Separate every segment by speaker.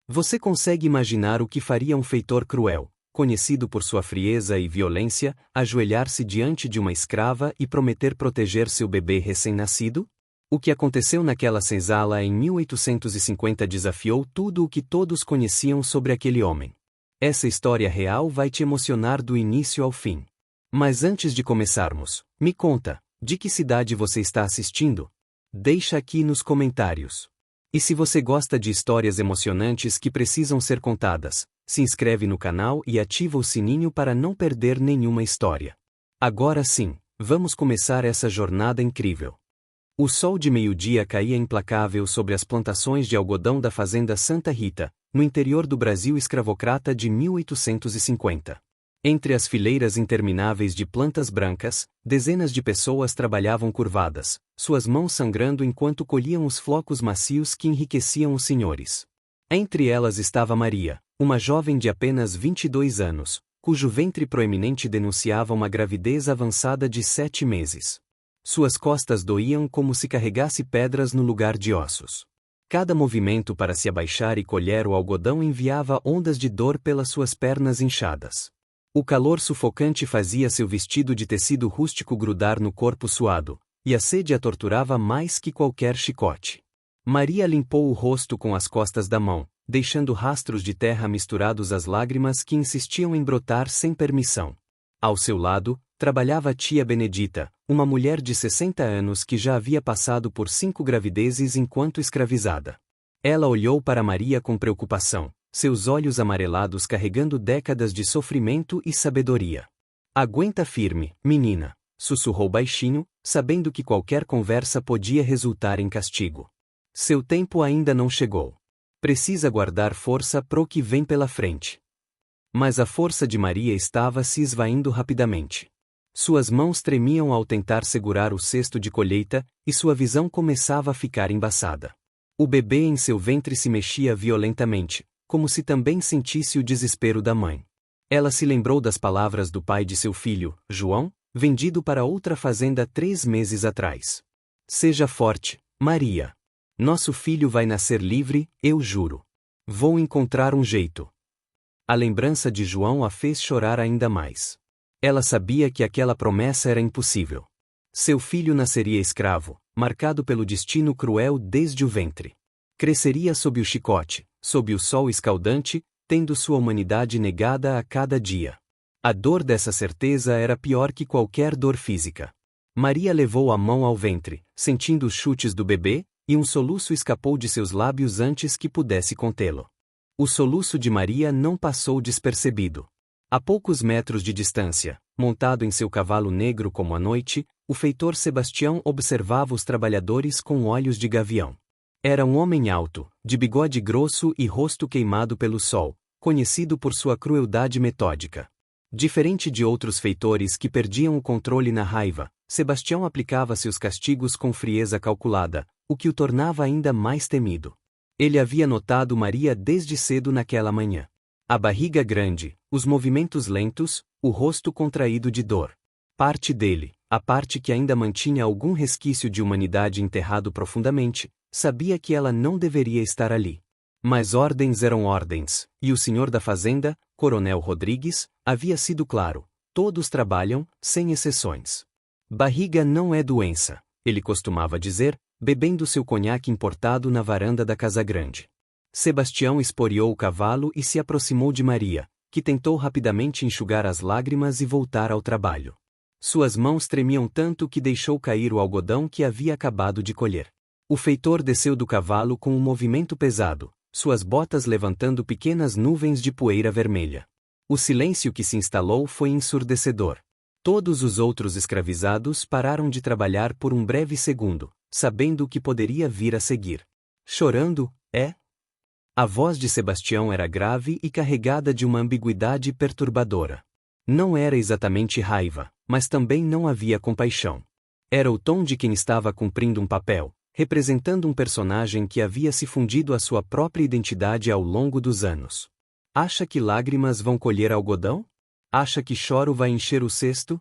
Speaker 1: Você consegue imaginar o que faria um feitor cruel, conhecido por sua frieza e violência, ajoelhar-se diante de uma escrava e prometer proteger seu bebê recém-nascido? O que aconteceu naquela senzala em 1850 desafiou tudo o que todos conheciam sobre aquele homem. Essa história real vai te emocionar do início ao fim. Mas antes de começarmos, me conta, de que cidade você está assistindo? Deixa aqui nos comentários. E se você gosta de histórias emocionantes que precisam ser contadas, se inscreve no canal e ativa o sininho para não perder nenhuma história. Agora sim, vamos começar essa jornada incrível. O sol de meio-dia caía implacável sobre as plantações de algodão da fazenda Santa Rita, no interior do Brasil escravocrata de 1850. Entre as fileiras intermináveis de plantas brancas, dezenas de pessoas trabalhavam curvadas, suas mãos sangrando enquanto colhiam os flocos macios que enriqueciam os senhores. Entre elas estava Maria, uma jovem de apenas 22 anos, cujo ventre proeminente denunciava uma gravidez avançada de 7 meses. Suas costas doíam como se carregasse pedras no lugar de ossos. Cada movimento para se abaixar e colher o algodão enviava ondas de dor pelas suas pernas inchadas. O calor sufocante fazia seu vestido de tecido rústico grudar no corpo suado, e a sede a torturava mais que qualquer chicote. Maria limpou o rosto com as costas da mão, deixando rastros de terra misturados às lágrimas que insistiam em brotar sem permissão. Ao seu lado, trabalhava a tia Benedita, uma mulher de 60 anos que já havia passado por 5 gravidezes enquanto escravizada. Ela olhou para Maria com preocupação, seus olhos amarelados carregando décadas de sofrimento e sabedoria. "Aguenta firme, menina", sussurrou baixinho, sabendo que qualquer conversa podia resultar em castigo. "Seu tempo ainda não chegou. Precisa guardar força pro que vem pela frente." Mas a força de Maria estava se esvaindo rapidamente. Suas mãos tremiam ao tentar segurar o cesto de colheita, e sua visão começava a ficar embaçada. O bebê em seu ventre se mexia violentamente, como se também sentisse o desespero da mãe. Ela se lembrou das palavras do pai de seu filho, João, vendido para outra fazenda 3 meses atrás. "Seja forte, Maria. Nosso filho vai nascer livre, eu juro. Vou encontrar um jeito." A lembrança de João a fez chorar ainda mais. Ela sabia que aquela promessa era impossível. Seu filho nasceria escravo, marcado pelo destino cruel desde o ventre. Cresceria sob o chicote, sob o sol escaldante, tendo sua humanidade negada a cada dia. A dor dessa certeza era pior que qualquer dor física. Maria levou a mão ao ventre, sentindo os chutes do bebê, e um soluço escapou de seus lábios antes que pudesse contê-lo. O soluço de Maria não passou despercebido. A poucos metros de distância, montado em seu cavalo negro como a noite, o feitor Sebastião observava os trabalhadores com olhos de gavião. Era um homem alto, de bigode grosso e rosto queimado pelo sol, conhecido por sua crueldade metódica. Diferente de outros feitores que perdiam o controle na raiva, Sebastião aplicava seus castigos com frieza calculada, o que o tornava ainda mais temido. Ele havia notado Maria desde cedo naquela manhã. A barriga grande, os movimentos lentos, o rosto contraído de dor. Parte dele, a parte que ainda mantinha algum resquício de humanidade enterrado profundamente, sabia que ela não deveria estar ali. Mas ordens eram ordens, e o senhor da fazenda, Coronel Rodrigues, havia sido claro: todos trabalham, sem exceções. "Barriga não é doença", ele costumava dizer, bebendo seu conhaque importado na varanda da casa grande. Sebastião esporeou o cavalo e se aproximou de Maria, que tentou rapidamente enxugar as lágrimas e voltar ao trabalho. Suas mãos tremiam tanto que deixou cair o algodão que havia acabado de colher. O feitor desceu do cavalo com um movimento pesado, suas botas levantando pequenas nuvens de poeira vermelha. O silêncio que se instalou foi ensurdecedor. Todos os outros escravizados pararam de trabalhar por um breve segundo, sabendo o que poderia vir a seguir. "Chorando, é?" A voz de Sebastião era grave e carregada de uma ambiguidade perturbadora. Não era exatamente raiva, mas também não havia compaixão. Era o tom de quem estava cumprindo um papel, representando um personagem que havia se fundido à sua própria identidade ao longo dos anos. "Acha que lágrimas vão colher algodão? Acha que choro vai encher o cesto?"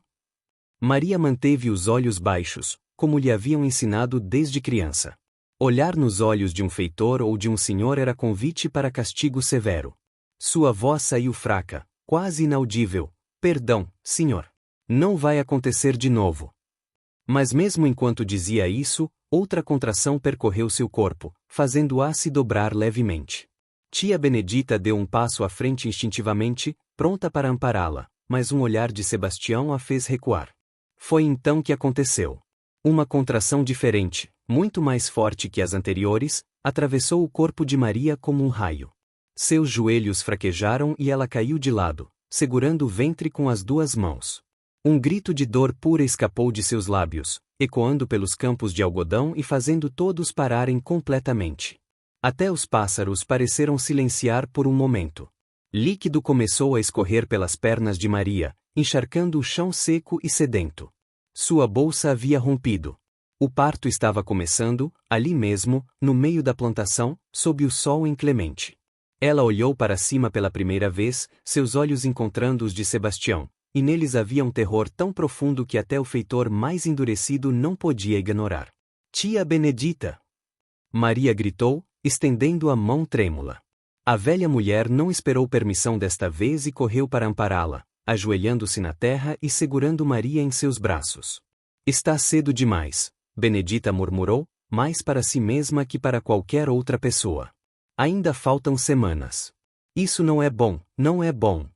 Speaker 1: Maria manteve os olhos baixos, como lhe haviam ensinado desde criança. Olhar nos olhos de um feitor ou de um senhor era convite para castigo severo. Sua voz saiu fraca, quase inaudível. Perdão, senhor. Não vai acontecer de novo. Mas mesmo enquanto dizia isso, outra contração percorreu seu corpo, fazendo-a se dobrar levemente. Tia Benedita deu um passo à frente instintivamente, pronta para ampará-la, mas um olhar de Sebastião a fez recuar. Foi então que aconteceu. Uma contração diferente, muito mais forte que as anteriores, atravessou o corpo de Maria como um raio. Seus joelhos fraquejaram e ela caiu de lado, segurando o ventre com as duas mãos. Um grito de dor pura escapou de seus lábios, ecoando pelos campos de algodão e fazendo todos pararem completamente. Até os pássaros pareceram silenciar por um momento. Líquido começou a escorrer pelas pernas de Maria, encharcando o chão seco e sedento. Sua bolsa havia rompido. O parto estava começando, ali mesmo, no meio da plantação, sob o sol inclemente. Ela olhou para cima pela primeira vez, seus olhos encontrando os de Sebastião, e neles havia um terror tão profundo que até o feitor mais endurecido não podia ignorar. Tia Benedita! Maria gritou, estendendo a mão trêmula. A velha mulher não esperou permissão desta vez e correu para ampará-la, ajoelhando-se na terra e segurando Maria em seus braços. Está cedo demais, Benedita murmurou, mais para si mesma que para qualquer outra pessoa. Ainda faltam semanas. Isso não é bom, não é bom.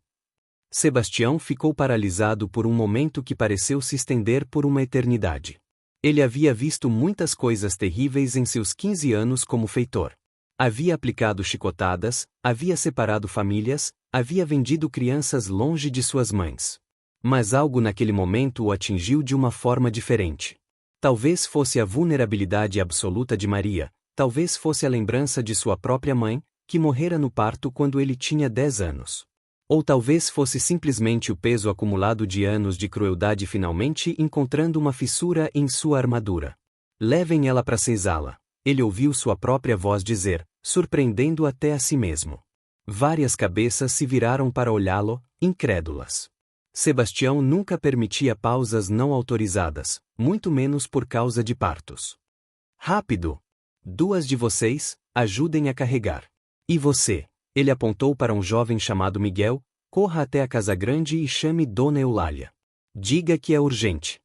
Speaker 1: Sebastião ficou paralisado por um momento que pareceu se estender por uma eternidade. Ele havia visto muitas coisas terríveis em seus 15 anos como feitor. Havia aplicado chicotadas, havia separado famílias, havia vendido crianças longe de suas mães. Mas algo naquele momento o atingiu de uma forma diferente. Talvez fosse a vulnerabilidade absoluta de Maria, talvez fosse a lembrança de sua própria mãe, que morrera no parto quando ele tinha 10 anos. Ou talvez fosse simplesmente o peso acumulado de anos de crueldade finalmente encontrando uma fissura em sua armadura. Levem ela para Senzala. Ele ouviu sua própria voz dizer, surpreendendo até a si mesmo. Várias cabeças se viraram para olhá-lo, incrédulas. Sebastião nunca permitia pausas não autorizadas, muito menos por causa de partos. Rápido! 2 de vocês, ajudem a carregar. E você? Ele apontou para um jovem chamado Miguel, corra até a casa grande e chame Dona Eulália. Diga que é urgente.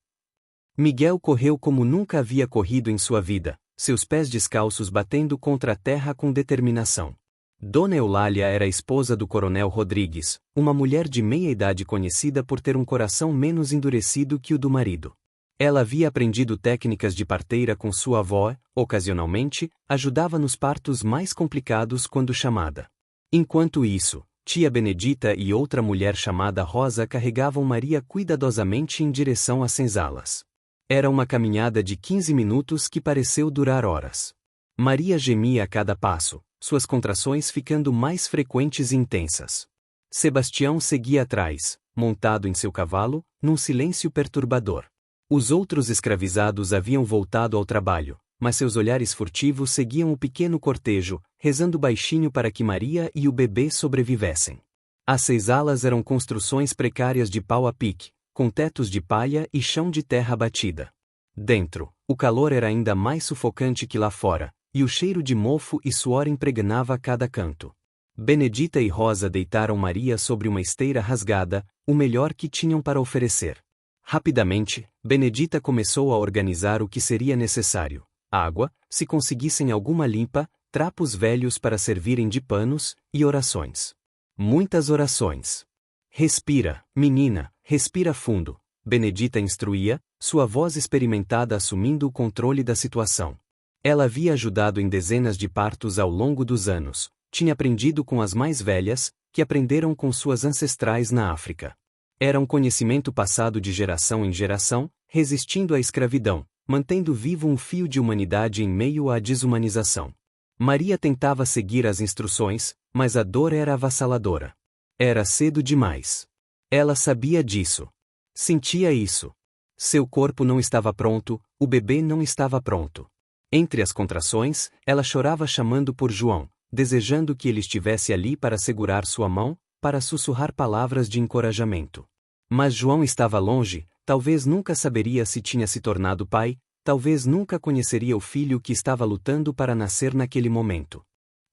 Speaker 1: Miguel correu como nunca havia corrido em sua vida, seus pés descalços batendo contra a terra com determinação. Dona Eulália era a esposa do coronel Rodrigues, uma mulher de meia-idade conhecida por ter um coração menos endurecido que o do marido. Ela havia aprendido técnicas de parteira com sua avó, ocasionalmente, ajudava nos partos mais complicados quando chamada. Enquanto isso, tia Benedita e outra mulher chamada Rosa carregavam Maria cuidadosamente em direção às senzalas. Era uma caminhada de 15 minutos que pareceu durar horas. Maria gemia a cada passo, suas contrações ficando mais frequentes e intensas. Sebastião seguia atrás, montado em seu cavalo, num silêncio perturbador. Os outros escravizados haviam voltado ao trabalho, mas seus olhares furtivos seguiam o pequeno cortejo, rezando baixinho para que Maria e o bebê sobrevivessem. As senzalas eram construções precárias de pau a pique, com tetos de palha e chão de terra batida. Dentro, o calor era ainda mais sufocante que lá fora, e o cheiro de mofo e suor impregnava cada canto. Benedita e Rosa deitaram Maria sobre uma esteira rasgada, o melhor que tinham para oferecer. Rapidamente, Benedita começou a organizar o que seria necessário: água, se conseguissem alguma limpa, trapos velhos para servirem de panos, e orações. Muitas orações. Respira, menina, respira fundo, Benedita instruía, sua voz experimentada assumindo o controle da situação. Ela havia ajudado em dezenas de partos ao longo dos anos, tinha aprendido com as mais velhas, que aprenderam com suas ancestrais na África. Era um conhecimento passado de geração em geração, resistindo à escravidão, mantendo vivo um fio de humanidade em meio à desumanização. Maria tentava seguir as instruções, mas a dor era avassaladora. Era cedo demais. Ela sabia disso. Sentia isso. Seu corpo não estava pronto, o bebê não estava pronto. Entre as contrações, ela chorava chamando por João, desejando que ele estivesse ali para segurar sua mão, para sussurrar palavras de encorajamento. Mas João estava longe, talvez nunca saberia se tinha se tornado pai, talvez nunca conheceria o filho que estava lutando para nascer naquele momento.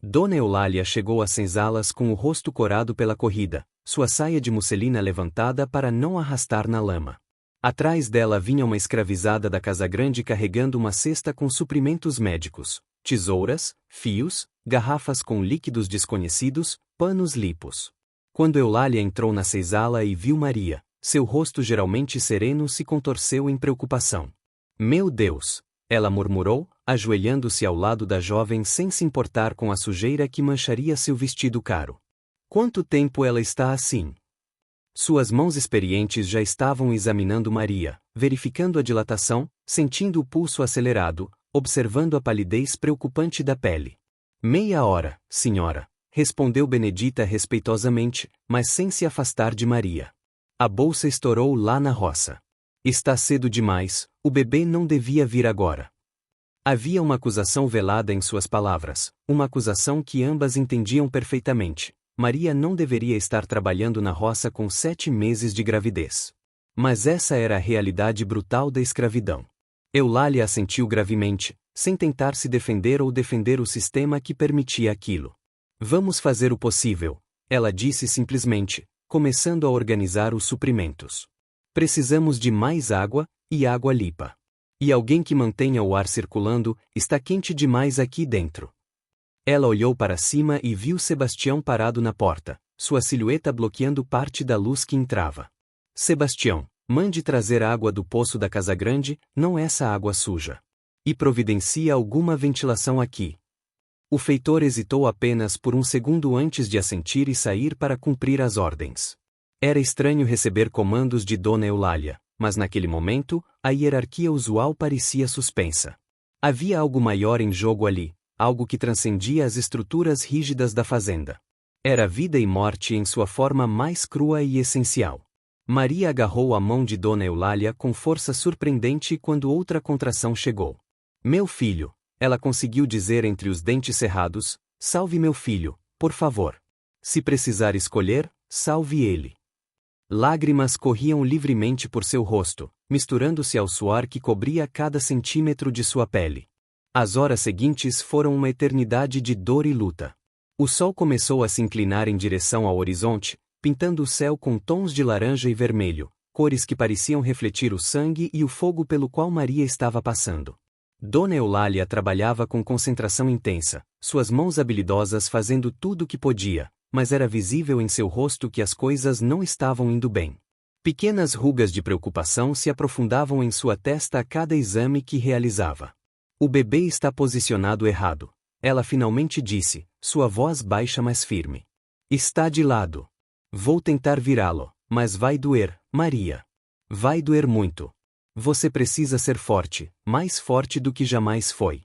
Speaker 1: Dona Eulália chegou às senzalas com o rosto corado pela corrida, sua saia de musselina levantada para não arrastar na lama. Atrás dela vinha uma escravizada da Casagrande carregando uma cesta com suprimentos médicos, tesouras, fios, garrafas com líquidos desconhecidos, panos limpos. Quando Eulália entrou na senzala e viu Maria, seu rosto geralmente sereno se contorceu em preocupação. Meu Deus! Ela murmurou, ajoelhando-se ao lado da jovem sem se importar com a sujeira que mancharia seu vestido caro. Quanto tempo ela está assim? Suas mãos experientes já estavam examinando Maria, verificando a dilatação, sentindo o pulso acelerado, observando a palidez preocupante da pele. Meia hora, senhora, respondeu Benedita respeitosamente, mas sem se afastar de Maria. A bolsa estourou lá na roça. Está cedo demais, o bebê não devia vir agora. Havia uma acusação velada em suas palavras, uma acusação que ambas entendiam perfeitamente. Maria não deveria estar trabalhando na roça com 7 meses de gravidez. Mas essa era a realidade brutal da escravidão. Eulália assentiu gravemente, sem tentar se defender ou defender o sistema que permitia aquilo. Vamos fazer o possível, ela disse simplesmente, começando a organizar os suprimentos. Precisamos de mais água, e água limpa. E alguém que mantenha o ar circulando, está quente demais aqui dentro. Ela olhou para cima e viu Sebastião parado na porta, sua silhueta bloqueando parte da luz que entrava. Sebastião, mande trazer água do poço da Casagrande, não essa água suja. E providencia alguma ventilação aqui. O feitor hesitou apenas por um segundo antes de assentir e sair para cumprir as ordens. Era estranho receber comandos de Dona Eulália, mas naquele momento, a hierarquia usual parecia suspensa. Havia algo maior em jogo ali, algo que transcendia as estruturas rígidas da fazenda. Era vida e morte em sua forma mais crua e essencial. Maria agarrou a mão de Dona Eulália com força surpreendente quando outra contração chegou. Meu filho, ela conseguiu dizer entre os dentes cerrados, salve meu filho, por favor. Se precisar escolher, salve ele. Lágrimas corriam livremente por seu rosto, misturando-se ao suor que cobria cada centímetro de sua pele. As horas seguintes foram uma eternidade de dor e luta. O sol começou a se inclinar em direção ao horizonte, pintando o céu com tons de laranja e vermelho, cores que pareciam refletir o sangue e o fogo pelo qual Maria estava passando. Dona Eulália trabalhava com concentração intensa, suas mãos habilidosas fazendo tudo o que podia, mas era visível em seu rosto que as coisas não estavam indo bem. Pequenas rugas de preocupação se aprofundavam em sua testa a cada exame que realizava. O bebê está posicionado errado, ela finalmente disse, sua voz baixa mas firme. Está de lado. Vou tentar virá-lo, mas vai doer, Maria. Vai doer muito. Você precisa ser forte, mais forte do que jamais foi.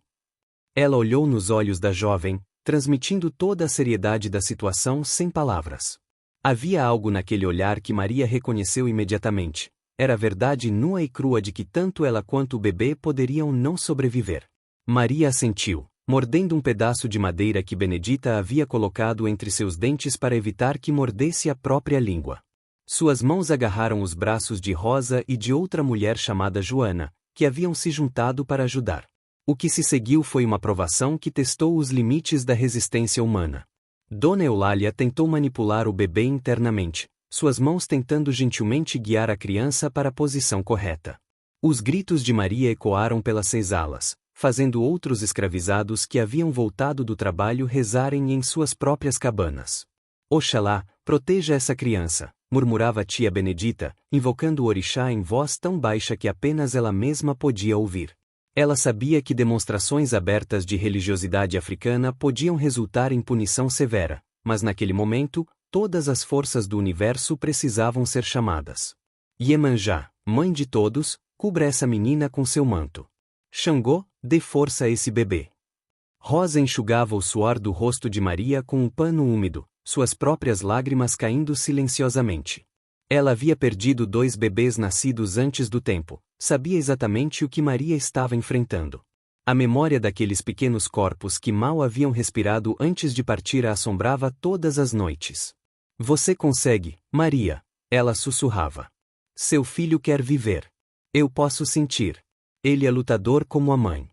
Speaker 1: Ela olhou nos olhos da jovem, transmitindo toda a seriedade da situação sem palavras. Havia algo naquele olhar que Maria reconheceu imediatamente. Era a verdade nua e crua de que tanto ela quanto o bebê poderiam não sobreviver. Maria assentiu, mordendo um pedaço de madeira que Benedita havia colocado entre seus dentes para evitar que mordesse a própria língua. Suas mãos agarraram os braços de Rosa e de outra mulher chamada Joana, que haviam se juntado para ajudar. O que se seguiu foi uma provação que testou os limites da resistência humana. Dona Eulália tentou manipular o bebê internamente, suas mãos tentando gentilmente guiar a criança para a posição correta. Os gritos de Maria ecoaram pelas senzalas, fazendo outros escravizados que haviam voltado do trabalho rezarem em suas próprias cabanas. Oxalá, proteja essa criança, murmurava a tia Benedita, invocando o orixá em voz tão baixa que apenas ela mesma podia ouvir. Ela sabia que demonstrações abertas de religiosidade africana podiam resultar em punição severa, mas naquele momento, todas as forças do universo precisavam ser chamadas. Iemanjá, mãe de todos, cubra essa menina com seu manto. Xangô, dê força a esse bebê. Rosa enxugava o suor do rosto de Maria com um pano úmido, suas próprias lágrimas caindo silenciosamente. Ela havia perdido 2 bebês nascidos antes do tempo, sabia exatamente o que Maria estava enfrentando. A memória daqueles pequenos corpos que mal haviam respirado antes de partir a assombrava todas as noites. Você consegue, Maria, ela sussurrava. Seu filho quer viver. Eu posso sentir. Ele é lutador como a mãe.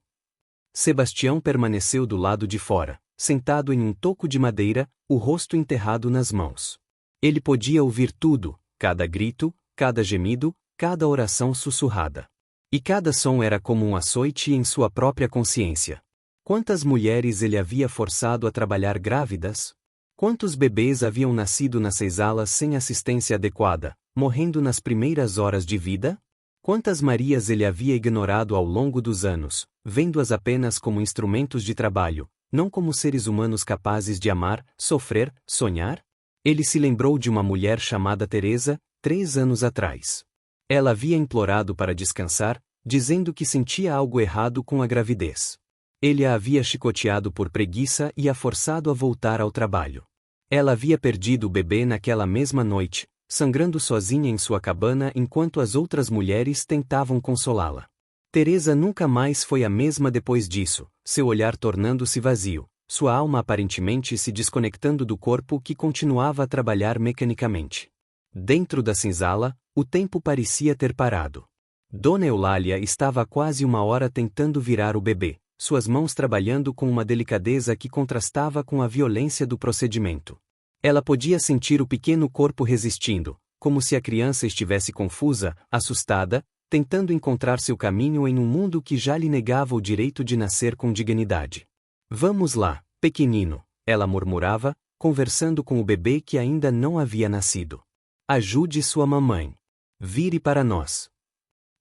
Speaker 1: Sebastião permaneceu do lado de fora, sentado em um toco de madeira, o rosto enterrado nas mãos. Ele podia ouvir tudo, cada grito, cada gemido, cada oração sussurrada. E cada som era como um açoite em sua própria consciência. Quantas mulheres ele havia forçado a trabalhar grávidas? Quantos bebês haviam nascido nas senzalas sem assistência adequada, morrendo nas primeiras horas de vida? Quantas Marias ele havia ignorado ao longo dos anos, vendo-as apenas como instrumentos de trabalho, não como seres humanos capazes de amar, sofrer, sonhar? Ele se lembrou de uma mulher chamada Teresa, 3 anos atrás. Ela havia implorado para descansar, dizendo que sentia algo errado com a gravidez. Ele a havia chicoteado por preguiça e a forçado a voltar ao trabalho. Ela havia perdido o bebê naquela mesma noite, sangrando sozinha em sua cabana enquanto as outras mulheres tentavam consolá-la. Teresa nunca mais foi a mesma depois disso, seu olhar tornando-se vazio, sua alma aparentemente se desconectando do corpo que continuava a trabalhar mecanicamente. Dentro da senzala, o tempo parecia ter parado. Dona Eulália estava há quase 1 hora tentando virar o bebê, suas mãos trabalhando com uma delicadeza que contrastava com a violência do procedimento. Ela podia sentir o pequeno corpo resistindo, como se a criança estivesse confusa, assustada, tentando encontrar seu caminho em um mundo que já lhe negava o direito de nascer com dignidade. Vamos lá, pequenino, ela murmurava, conversando com o bebê que ainda não havia nascido. Ajude sua mamãe. Vire para nós.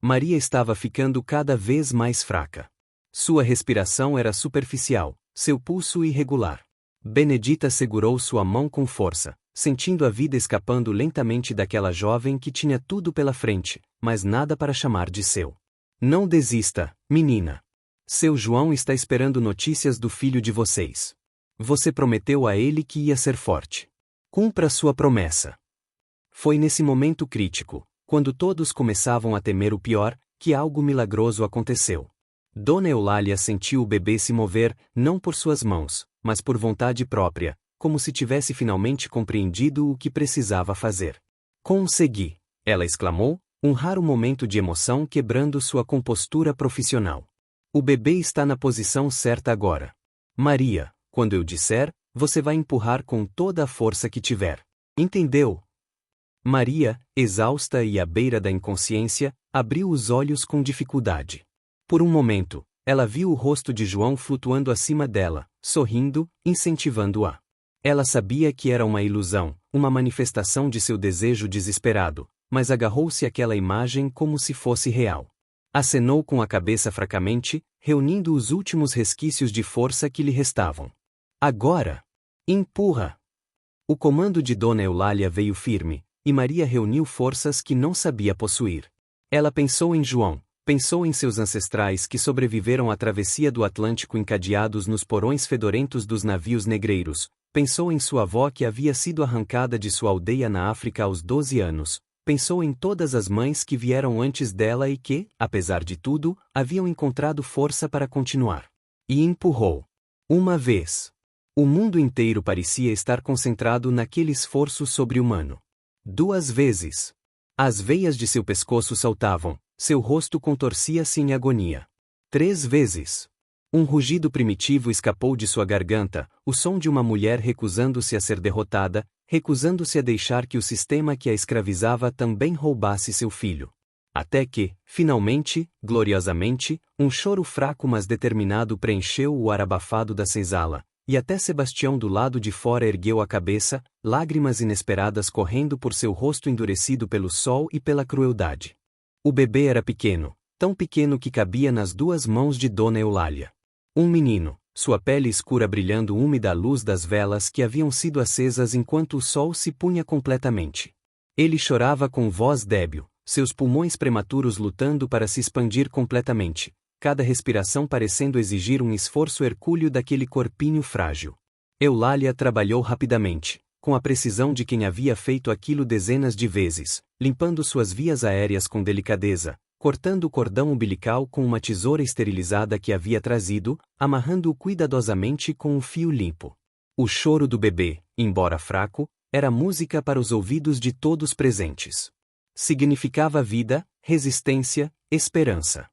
Speaker 1: Maria estava ficando cada vez mais fraca. Sua respiração era superficial, seu pulso irregular. Benedita segurou sua mão com força, sentindo a vida escapando lentamente daquela jovem que tinha tudo pela frente, mas nada para chamar de seu. Não desista, menina. Seu João está esperando notícias do filho de vocês. Você prometeu a ele que ia ser forte. Cumpra sua promessa. Foi nesse momento crítico, quando todos começavam a temer o pior, que algo milagroso aconteceu. Dona Eulália sentiu o bebê se mover, não por suas mãos, mas por vontade própria, como se tivesse finalmente compreendido o que precisava fazer. Consegui! Ela exclamou, um raro momento de emoção quebrando sua compostura profissional. O bebê está na posição certa agora. Maria, quando eu disser, você vai empurrar com toda a força que tiver. Entendeu? Maria, exausta e à beira da inconsciência, abriu os olhos com dificuldade. Por um momento, ela viu o rosto de João flutuando acima dela, sorrindo, incentivando-a. Ela sabia que era uma ilusão, uma manifestação de seu desejo desesperado, mas agarrou-se àquela imagem como se fosse real. Acenou com a cabeça fracamente, reunindo os últimos resquícios de força que lhe restavam. Agora! Empurra! O comando de Dona Eulália veio firme, e Maria reuniu forças que não sabia possuir. Ela pensou em João. Pensou em seus ancestrais que sobreviveram à travessia do Atlântico encadeados nos porões fedorentos dos navios negreiros. Pensou em sua avó que havia sido arrancada de sua aldeia na África aos 12 anos. Pensou em todas as mães que vieram antes dela e que, apesar de tudo, haviam encontrado força para continuar. E empurrou. Uma vez. O mundo inteiro parecia estar concentrado naquele esforço sobre-humano. 2 vezes. As veias de seu pescoço saltavam. Seu rosto contorcia-se em agonia. 3 vezes. Um rugido primitivo escapou de sua garganta, o som de uma mulher recusando-se a ser derrotada, recusando-se a deixar que o sistema que a escravizava também roubasse seu filho. Até que, finalmente, gloriosamente, um choro fraco mas determinado preencheu o ar abafado da senzala, e até Sebastião do lado de fora ergueu a cabeça, lágrimas inesperadas correndo por seu rosto endurecido pelo sol e pela crueldade. O bebê era pequeno, tão pequeno que cabia nas 2 mãos de Dona Eulália. Um menino, sua pele escura brilhando úmida à luz das velas que haviam sido acesas enquanto o sol se punha completamente. Ele chorava com voz débil, seus pulmões prematuros lutando para se expandir completamente, cada respiração parecendo exigir um esforço hercúleo daquele corpinho frágil. Eulália trabalhou rapidamente, com a precisão de quem havia feito aquilo dezenas de vezes, limpando suas vias aéreas com delicadeza, cortando o cordão umbilical com uma tesoura esterilizada que havia trazido, amarrando-o cuidadosamente com um fio limpo. O choro do bebê, embora fraco, era música para os ouvidos de todos presentes. Significava vida, resistência, esperança.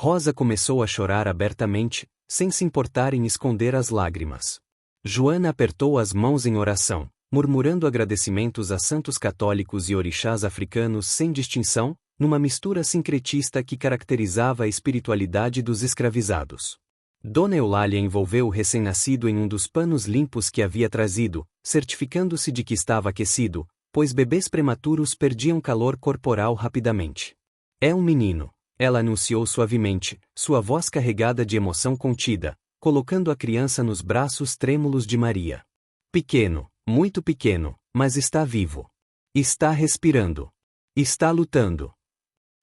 Speaker 1: Rosa começou a chorar abertamente, sem se importar em esconder as lágrimas. Joana apertou as mãos em oração, murmurando agradecimentos a santos católicos e orixás africanos sem distinção, numa mistura sincretista que caracterizava a espiritualidade dos escravizados. Dona Eulália envolveu o recém-nascido em um dos panos limpos que havia trazido, certificando-se de que estava aquecido, pois bebês prematuros perdiam calor corporal rapidamente. É um menino, ela anunciou suavemente, sua voz carregada de emoção contida, colocando a criança nos braços trêmulos de Maria. Pequeno, muito pequeno, mas está vivo. Está respirando. Está lutando.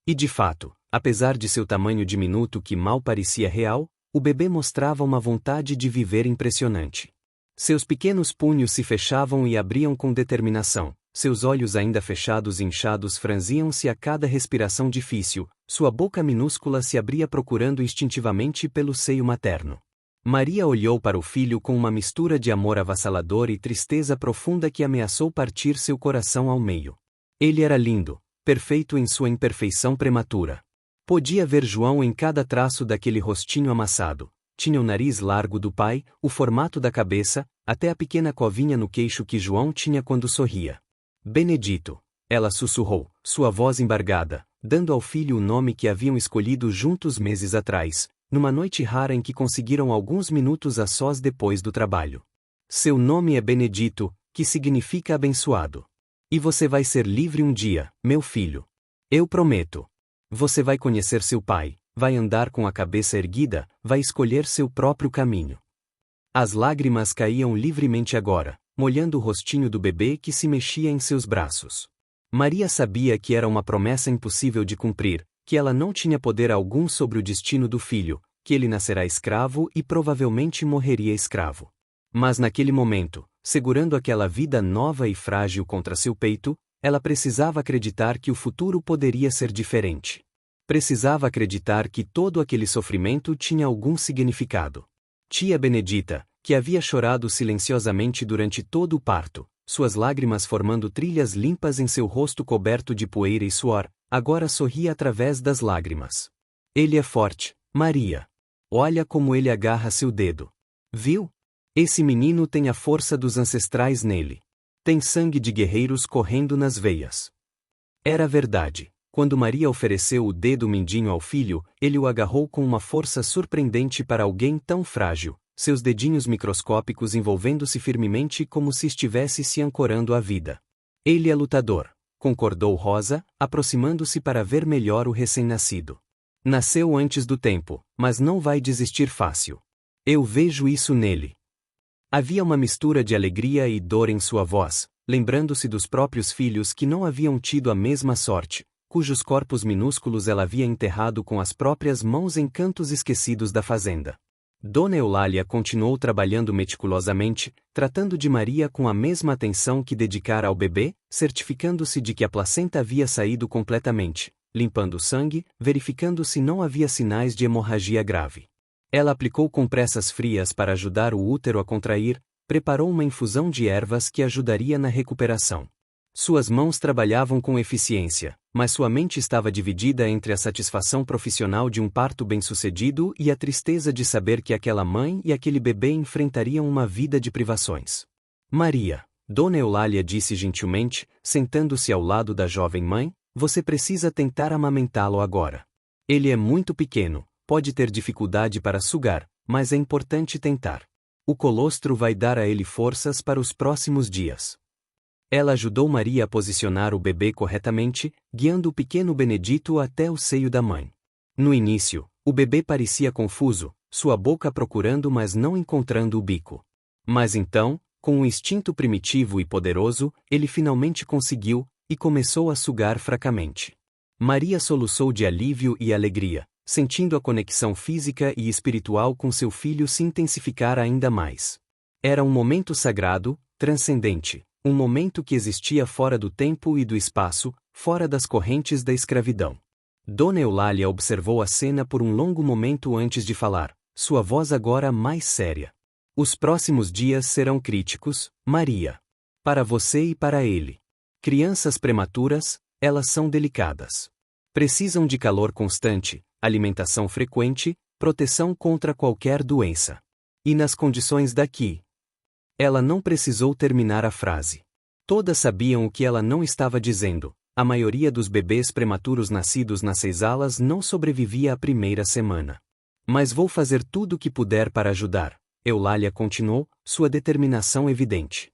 Speaker 1: E de fato, apesar de seu tamanho diminuto que mal parecia real, o bebê mostrava uma vontade de viver impressionante. Seus pequenos punhos se fechavam e abriam com determinação, seus olhos ainda fechados e inchados franziam-se a cada respiração difícil, sua boca minúscula se abria procurando instintivamente pelo seio materno. Maria olhou para o filho com uma mistura de amor avassalador e tristeza profunda que ameaçou partir seu coração ao meio. Ele era lindo, perfeito em sua imperfeição prematura. Podia ver João em cada traço daquele rostinho amassado. Tinha o nariz largo do pai, o formato da cabeça, até a pequena covinha no queixo que João tinha quando sorria. Benedito, ela sussurrou, sua voz embargada, dando ao filho o nome que haviam escolhido juntos meses atrás, numa noite rara em que conseguiram alguns minutos a sós depois do trabalho. Seu nome é Benedito, que significa abençoado. E você vai ser livre um dia, meu filho. Eu prometo. Você vai conhecer seu pai, vai andar com a cabeça erguida, vai escolher seu próprio caminho. As lágrimas caíam livremente agora, molhando o rostinho do bebê que se mexia em seus braços. Maria sabia que era uma promessa impossível de cumprir, que ela não tinha poder algum sobre o destino do filho, que ele nascerá escravo e provavelmente morreria escravo. Mas naquele momento, segurando aquela vida nova e frágil contra seu peito, ela precisava acreditar que o futuro poderia ser diferente. Precisava acreditar que todo aquele sofrimento tinha algum significado. Tia Benedita, que havia chorado silenciosamente durante todo o parto, suas lágrimas formando trilhas limpas em seu rosto coberto de poeira e suor, agora sorria através das lágrimas. Ele é forte, Maria. Olha como ele agarra seu dedo. Viu? Esse menino tem a força dos ancestrais nele. Tem sangue de guerreiros correndo nas veias. Era verdade. Quando Maria ofereceu o dedo mindinho ao filho, ele o agarrou com uma força surpreendente para alguém tão frágil, seus dedinhos microscópicos envolvendo-se firmemente como se estivesse se ancorando à vida. Ele é lutador, concordou Rosa, aproximando-se para ver melhor o recém-nascido. Nasceu antes do tempo, mas não vai desistir fácil. Eu vejo isso nele. Havia uma mistura de alegria e dor em sua voz, lembrando-se dos próprios filhos que não haviam tido a mesma sorte, cujos corpos minúsculos ela havia enterrado com as próprias mãos em cantos esquecidos da fazenda. Dona Eulália continuou trabalhando meticulosamente, tratando de Maria com a mesma atenção que dedicara ao bebê, certificando-se de que a placenta havia saído completamente, limpando o sangue, verificando se não havia sinais de hemorragia grave. Ela aplicou compressas frias para ajudar o útero a contrair, preparou uma infusão de ervas que ajudaria na recuperação. Suas mãos trabalhavam com eficiência, mas sua mente estava dividida entre a satisfação profissional de um parto bem-sucedido e a tristeza de saber que aquela mãe e aquele bebê enfrentariam uma vida de privações. Maria, Dona Eulália disse gentilmente, sentando-se ao lado da jovem mãe, você precisa tentar amamentá-lo agora. Ele é muito pequeno, pode ter dificuldade para sugar, mas é importante tentar. O colostro vai dar a ele forças para os próximos dias. Ela ajudou Maria a posicionar o bebê corretamente, guiando o pequeno Benedito até o seio da mãe. No início, o bebê parecia confuso, sua boca procurando mas não encontrando o bico. Mas então, com um instinto primitivo e poderoso, ele finalmente conseguiu, e começou a sugar fracamente. Maria soluçou de alívio e alegria, sentindo a conexão física e espiritual com seu filho se intensificar ainda mais. Era um momento sagrado, transcendente, um momento que existia fora do tempo e do espaço, fora das correntes da escravidão. Dona Eulália observou a cena por um longo momento antes de falar, sua voz agora mais séria. Os próximos dias serão críticos, Maria. Para você e para ele. Crianças prematuras, elas são delicadas. Precisam de calor constante, alimentação frequente, proteção contra qualquer doença. E nas condições daqui. Ela não precisou terminar a frase. Todas sabiam o que ela não estava dizendo. A maioria dos bebês prematuros nascidos nas cesalas não sobrevivia à primeira semana. Mas vou fazer tudo o que puder para ajudar, Eulália continuou, sua determinação evidente.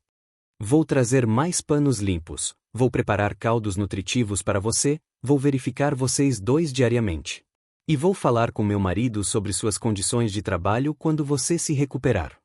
Speaker 1: Vou trazer mais panos limpos, vou preparar caldos nutritivos para você, vou verificar vocês dois diariamente. E vou falar com meu marido sobre suas condições de trabalho quando você se recuperar.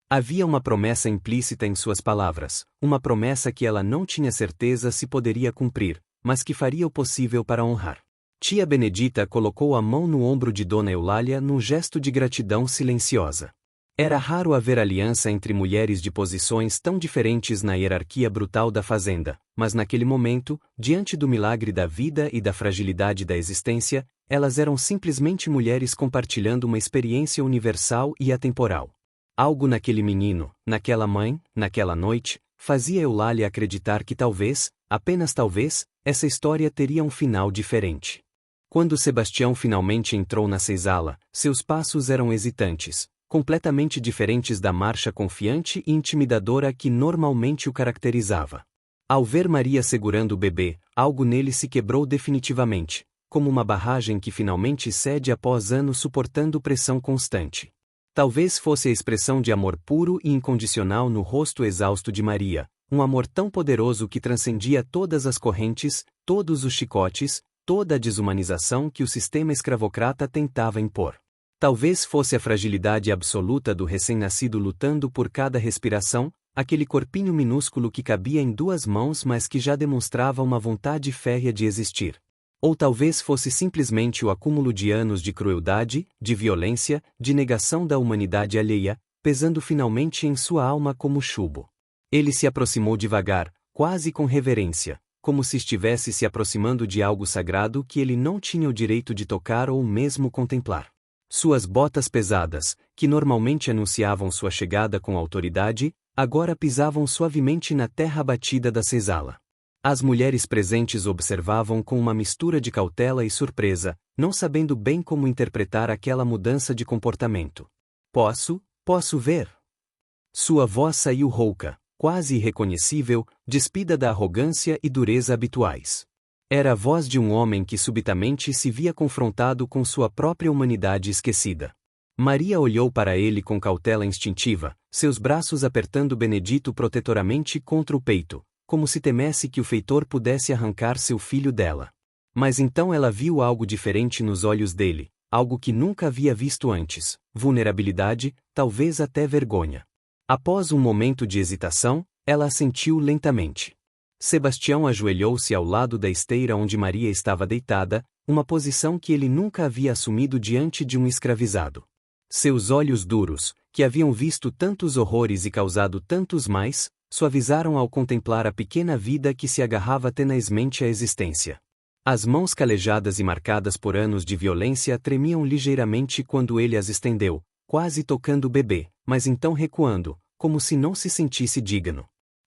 Speaker 1: Havia uma promessa implícita em suas palavras, uma promessa que ela não tinha certeza se poderia cumprir, mas que faria o possível para honrar. Tia Benedita colocou a mão no ombro de Dona Eulália num gesto de gratidão silenciosa. Era raro haver aliança entre mulheres de posições tão diferentes na hierarquia brutal da fazenda, mas naquele momento, diante do milagre da vida e da fragilidade da existência, elas eram simplesmente mulheres compartilhando uma experiência universal e atemporal. Algo naquele menino, naquela mãe, naquela noite, fazia Eulália acreditar que talvez, apenas talvez, essa história teria um final diferente. Quando Sebastião finalmente entrou na senzala, seus passos eram hesitantes, completamente diferentes da marcha confiante e intimidadora que normalmente o caracterizava. Ao ver Maria segurando o bebê, algo nele se quebrou definitivamente, como uma barragem que finalmente cede após anos suportando pressão constante. Talvez fosse a expressão de amor puro e incondicional no rosto exausto de Maria, um amor tão poderoso que transcendia todas as correntes, todos os chicotes, toda a desumanização que o sistema escravocrata tentava impor. Talvez fosse a fragilidade absoluta do recém-nascido lutando por cada respiração, aquele corpinho minúsculo que cabia em duas mãos mas que já demonstrava uma vontade férrea de existir. Ou talvez fosse simplesmente o acúmulo de anos de crueldade, de violência, de negação da humanidade alheia, pesando finalmente em sua alma como chumbo. Ele se aproximou devagar, quase com reverência, como se estivesse se aproximando de algo sagrado que ele não tinha o direito de tocar ou mesmo contemplar. Suas botas pesadas, que normalmente anunciavam sua chegada com autoridade, agora pisavam suavemente na terra batida da senzala. As mulheres presentes observavam com uma mistura de cautela e surpresa, não sabendo bem como interpretar aquela mudança de comportamento. Posso ver? Sua voz saiu rouca, quase irreconhecível, despida da arrogância e dureza habituais. Era a voz de um homem que subitamente se via confrontado com sua própria humanidade esquecida. Maria olhou para ele com cautela instintiva, seus braços apertando Benedito protetoramente contra o peito, como se temesse que o feitor pudesse arrancar seu filho dela. Mas então ela viu algo diferente nos olhos dele, algo que nunca havia visto antes, vulnerabilidade, talvez até vergonha. Após um momento de hesitação, ela assentiu lentamente. Sebastião ajoelhou-se ao lado da esteira onde Maria estava deitada, uma posição que ele nunca havia assumido diante de um escravizado. Seus olhos duros, que haviam visto tantos horrores e causado tantos mais, suavizaram ao contemplar a pequena vida que se agarrava tenazmente à existência. As mãos calejadas e marcadas por anos de violência tremiam ligeiramente quando ele as estendeu, quase tocando o bebê, mas então recuando, como se não se sentisse digno.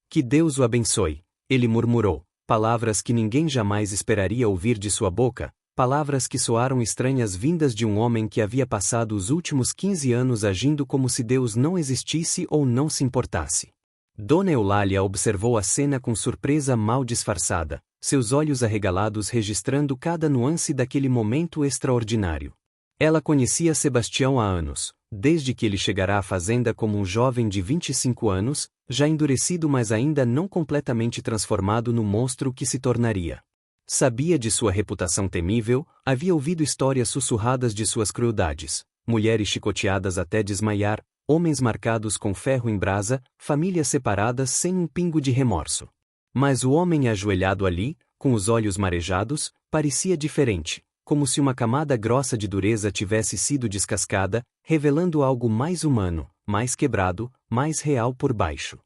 Speaker 1: Que Deus o abençoe, ele murmurou, palavras que ninguém jamais esperaria ouvir de sua boca, palavras que soaram estranhas vindas de um homem que havia passado os últimos 15 anos agindo como se Deus não existisse ou não se importasse. Dona Eulália observou a cena com surpresa mal disfarçada, seus olhos arregalados registrando cada nuance daquele momento extraordinário. Ela conhecia Sebastião há anos, desde que ele chegara à fazenda como um jovem de 25 anos, já endurecido mas ainda não completamente transformado no monstro que se tornaria. Sabia de sua reputação temível, havia ouvido histórias sussurradas de suas crueldades, mulheres chicoteadas até desmaiar, homens marcados com ferro em brasa, famílias separadas sem um pingo de remorso. Mas o homem ajoelhado ali, com os olhos marejados, parecia diferente, como se uma camada grossa de dureza tivesse sido descascada, revelando algo mais humano, mais quebrado, mais real por baixo.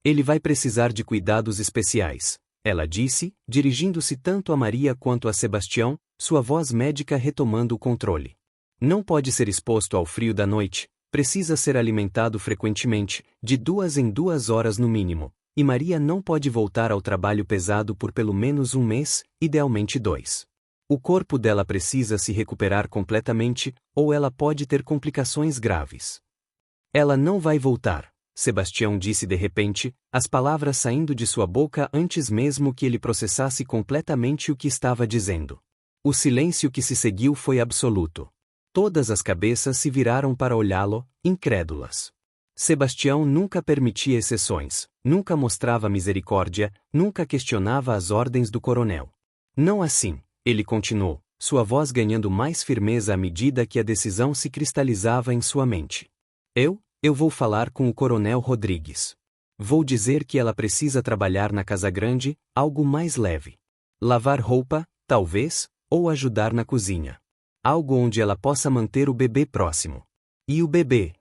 Speaker 1: Ele vai precisar de cuidados especiais, ela disse, dirigindo-se tanto a Maria quanto a Sebastião, sua voz médica retomando o controle. Não pode ser exposto ao frio da noite, precisa ser alimentado frequentemente, de 2 em 2 horas no mínimo, e Maria não pode voltar ao trabalho pesado por pelo menos um mês, idealmente 2. O corpo dela precisa se recuperar completamente, ou ela pode ter complicações graves. Ela não vai voltar, Sebastião disse de repente, as palavras saindo de sua boca antes mesmo que ele processasse completamente o que estava dizendo. O silêncio que se seguiu foi absoluto. Todas as cabeças se viraram para olhá-lo, incrédulas. Sebastião nunca permitia exceções, nunca mostrava misericórdia, nunca questionava as ordens do coronel. Não assim, ele continuou, sua voz ganhando mais firmeza à medida que a decisão se cristalizava em sua mente. Eu vou falar com o coronel Rodrigues. Vou dizer que ela precisa trabalhar na casa grande, algo mais leve. Lavar roupa, talvez, ou ajudar na cozinha. Algo onde ela possa manter o bebê próximo. E o bebê?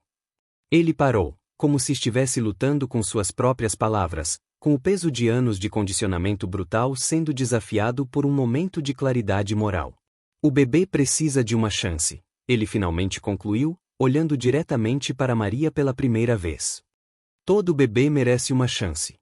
Speaker 1: Ele parou, como se estivesse lutando com suas próprias palavras, com o peso de anos de condicionamento brutal sendo desafiado por um momento de claridade moral. O bebê precisa de uma chance, ele finalmente concluiu, olhando diretamente para Maria pela primeira vez. Todo bebê merece uma chance.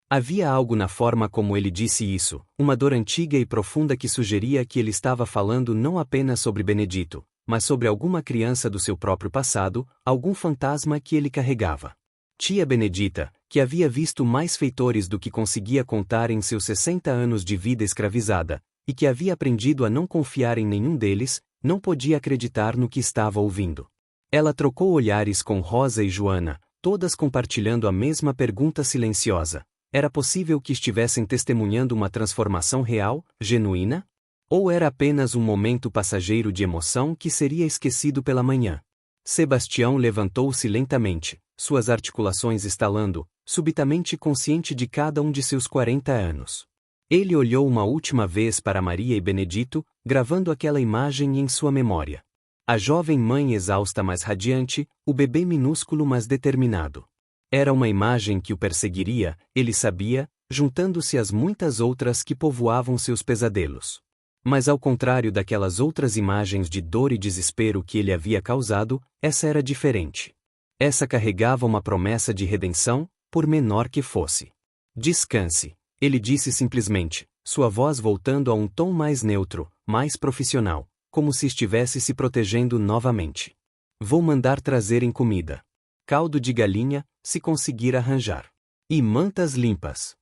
Speaker 1: Havia algo na forma como ele disse isso, uma dor antiga e profunda que sugeria que ele estava falando não apenas sobre Benedito, mas sobre alguma criança do seu próprio passado, algum fantasma que ele carregava. Tia Benedita, que havia visto mais feitores do que conseguia contar em seus 60 anos de vida escravizada, e que havia aprendido a não confiar em nenhum deles, não podia acreditar no que estava ouvindo. Ela trocou olhares com Rosa e Joana, todas compartilhando a mesma pergunta silenciosa. Era possível que estivessem testemunhando uma transformação real, genuína? Ou era apenas um momento passageiro de emoção que seria esquecido pela manhã? Sebastião levantou-se lentamente, suas articulações estalando, subitamente consciente de cada um de seus 40 anos. Ele olhou uma última vez para Maria e Benedito, gravando aquela imagem em sua memória. A jovem mãe exausta mas radiante, o bebê minúsculo mas determinado. Era uma imagem que o perseguiria, ele sabia, juntando-se às muitas outras que povoavam seus pesadelos. Mas ao contrário daquelas outras imagens de dor e desespero que ele havia causado, essa era diferente. Essa carregava uma promessa de redenção, por menor que fosse. Descanse, ele disse simplesmente, sua voz voltando a um tom mais neutro, mais profissional, como se estivesse se protegendo novamente. Vou mandar trazerem comida. Caldo de galinha, se conseguir arranjar. E mantas limpas.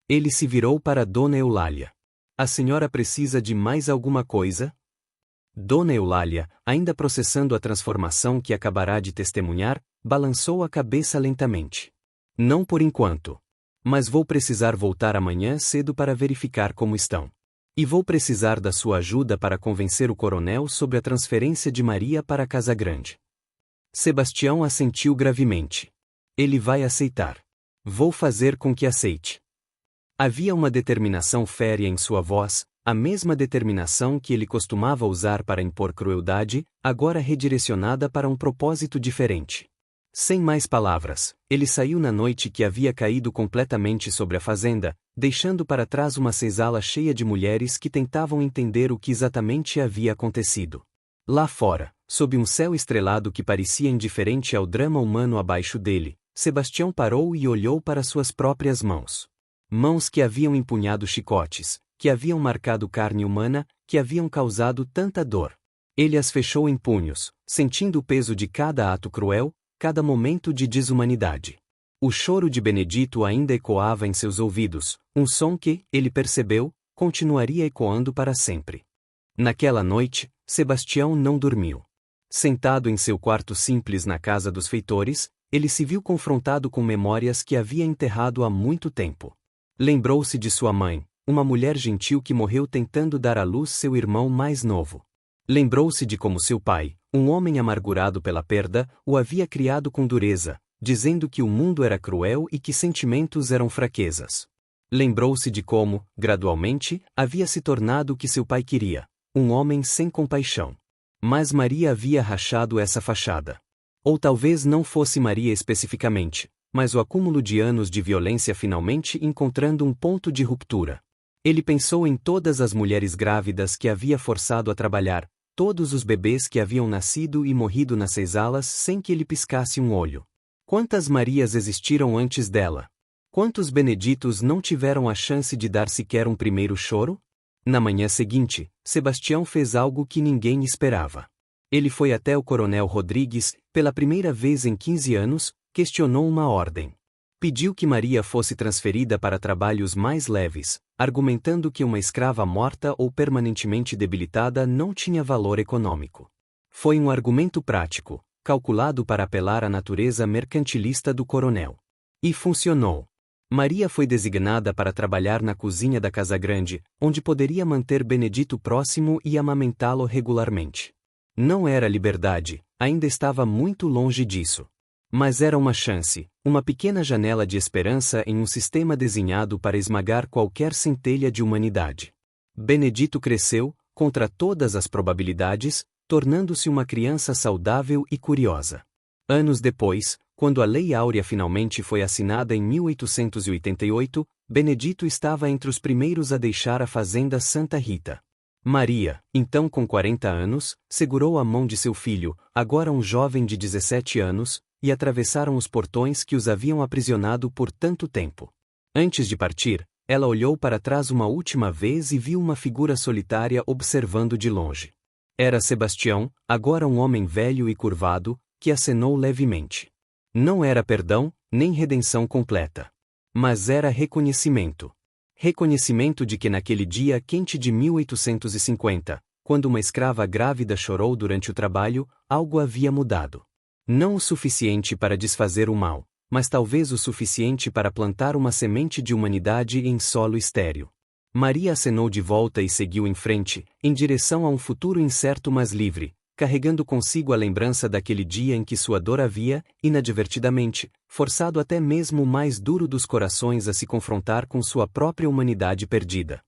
Speaker 1: Ele se virou para Dona Eulália. A senhora precisa de mais alguma coisa? Dona Eulália, ainda processando a transformação que acabará de testemunhar, balançou a cabeça lentamente. Não por enquanto. Mas vou precisar voltar amanhã cedo para verificar como estão. E vou precisar da sua ajuda para convencer o coronel sobre a transferência de Maria para a Casa Grande. Sebastião assentiu gravemente. Ele vai aceitar. Vou fazer com que aceite. Havia uma determinação férrea em sua voz, a mesma determinação que ele costumava usar para impor crueldade, agora redirecionada para um propósito diferente. Sem mais palavras, ele saiu na noite que havia caído completamente sobre a fazenda, deixando para trás uma senzala cheia de mulheres que tentavam entender o que exatamente havia acontecido. Lá fora, sob um céu estrelado que parecia indiferente ao drama humano abaixo dele, Sebastião parou e olhou para suas próprias mãos. Mãos que haviam empunhado chicotes, que haviam marcado carne humana, que haviam causado tanta dor. Ele as fechou em punhos, sentindo o peso de cada ato cruel, cada momento de desumanidade. O choro de Benedito ainda ecoava em seus ouvidos, um som que, ele percebeu, continuaria ecoando para sempre. Naquela noite, Sebastião não dormiu. Sentado em seu quarto simples na casa dos feitores, ele se viu confrontado com memórias que havia enterrado há muito tempo. Lembrou-se de sua mãe, uma mulher gentil que morreu tentando dar à luz seu irmão mais novo. Lembrou-se de como seu pai, um homem amargurado pela perda, o havia criado com dureza, dizendo que o mundo era cruel e que sentimentos eram fraquezas. Lembrou-se de como, gradualmente, havia se tornado o que seu pai queria, um homem sem compaixão. Mas Maria havia rachado essa fachada. Ou talvez não fosse Maria especificamente, mas o acúmulo de anos de violência finalmente encontrando um ponto de ruptura. Ele pensou em todas as mulheres grávidas que havia forçado a trabalhar, todos os bebês que haviam nascido e morrido nas senzalas sem que ele piscasse um olho. Quantas Marias existiram antes dela? Quantos Beneditos não tiveram a chance de dar sequer um primeiro choro? Na manhã seguinte, Sebastião fez algo que ninguém esperava. Ele foi até o coronel Rodrigues, pela primeira vez em 15 anos, questionou uma ordem. Pediu que Maria fosse transferida para trabalhos mais leves, argumentando que uma escrava morta ou permanentemente debilitada não tinha valor econômico. Foi um argumento prático, calculado para apelar à natureza mercantilista do coronel. E funcionou. Maria foi designada para trabalhar na cozinha da Casa Grande, onde poderia manter Benedito próximo e amamentá-lo regularmente. Não era liberdade, ainda estava muito longe disso. Mas era uma chance, uma pequena janela de esperança em um sistema desenhado para esmagar qualquer centelha de humanidade. Benedito cresceu, contra todas as probabilidades, tornando-se uma criança saudável e curiosa. Anos depois, quando a Lei Áurea finalmente foi assinada em 1888, Benedito estava entre os primeiros a deixar a fazenda Santa Rita. Maria, então com 40 anos, segurou a mão de seu filho, agora um jovem de 17 anos, e atravessaram os portões que os haviam aprisionado por tanto tempo. Antes de partir, ela olhou para trás uma última vez e viu uma figura solitária observando de longe. Era Sebastião, agora um homem velho e curvado, que acenou levemente. Não era perdão, nem redenção completa. Mas era reconhecimento. Reconhecimento de que naquele dia quente de 1850, quando uma escrava grávida chorou durante o trabalho, algo havia mudado. Não o suficiente para desfazer o mal, mas talvez o suficiente para plantar uma semente de humanidade em solo estéril. Maria acenou de volta e seguiu em frente, em direção a um futuro incerto mas livre, carregando consigo a lembrança daquele dia em que sua dor havia, inadvertidamente, forçado até mesmo o mais duro dos corações a se confrontar com sua própria humanidade perdida.